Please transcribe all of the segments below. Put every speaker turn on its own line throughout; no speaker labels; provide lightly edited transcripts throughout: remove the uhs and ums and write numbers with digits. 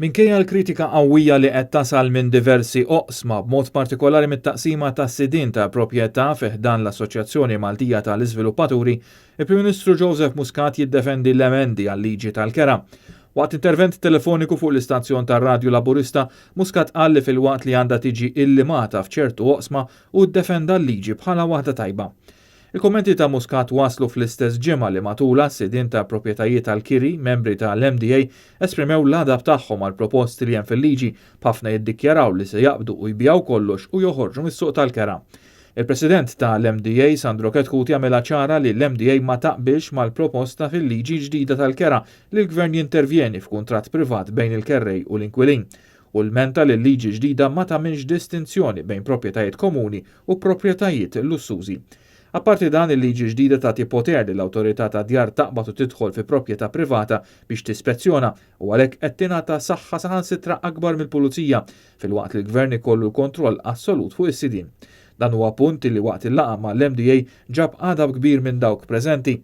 Minkejja l-kritika qawwija li qed tasal minn diversi oqsma b'mod partikolari mit-taqsima tas-sidien ta' proprjetà fih dan l-Assoċjazzjoni Maltija tal-Iżviluppaturi, il-Prim Ministru Joseph Muscat jiddefendi l-emendi għal-liġi tal-kera. Waqt intervent telefoniku fuq l-istazzjon tar-Radju Laburista, Muscat qal li fil-waqt li għandha tiġi illimata f'ċertu oqsma u ddefenda l-liġi bħala waħda tajba. Il-kommenti ta' Muscat waslu fl-istess ġimgħa li matula s-sidien ta' proprjetajiet tal-kiri, membri tal-MDA, esprimew l-adab tagħhom għal proposti li hemm fil-liġi b'ħafna jiddikjaraw li se jaqbdu u jbjaw kollox u joħorġu mis-suq tal-kera. Il-President tal-MDA, Sandro Ketkut, jagħmilha ċara li l-MDA ma taqbilx mal-proposta fil-liġi ġdida tal-kera li l-Gvern jintervjeni f'kuntratt privat bejn il-kerrej u l-inkwilin. U l-menta li l-liġi ġdida ma tagħmilx distinzjoni bejn proprjetajiet komuni u proprjetajiet lussużi. Apparti dan il-liġi ġdida tagħti poter li l-awtorità ta' djar taqbad u tidħol fi proprjetà privata biex tispezzjona u għalhekk qed tingħata saħħa saħansitra akbar mill-pulizija fil-waqt li l-Gvern ikollu l-kontroll assolut fuq is-sidien. Dan huwa punt li waqt il-laqgħa mal-MDA ġab għadab kbir minn dawk preżenti.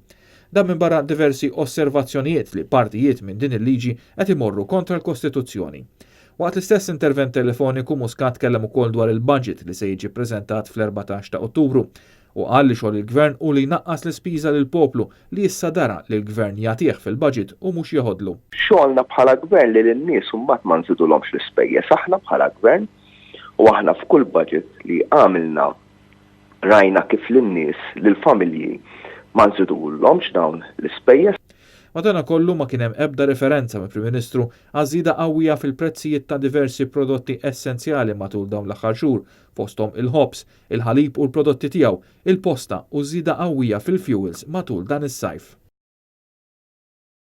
Dan minn barra diversi osservazzjonijiet li partijiet minn din il-liġi qed imorru kontra l-Kostituzzjoni. Waqt l-istess intervent telefoniku Muscat tkellem ukoll dwar il-budget li se jiġi ppreżentat fl-14 ta' Ottubru u qal li xogħol il-Gvern u li naqqas l-ispiża lill-poplu li issa dara li l-Gvern jagħtih fil-budget u mhux joħodlu.
Xogħolna bħala Gvern li lin-nies mbagħad ma nżidulhomx l-ispejjeż aħna bħala Gvern u aħna f'kull budget li għamilna rajna kif lin-nies lill-familji ma nżidulhomx dawn l-ispejjeż.
Madonna kollu ma kien hemm ebda referenza mill-Prim Ministru għażida qawwija fil-prezzijiet ta' diversi prodotti essenzjali matul dawn l-aħħar xhur, fosthom il-ħobs, il-ħalib u l-prodotti tiegħu, il-posta u żieda qawwija fil-fuels matul dan is-sajf.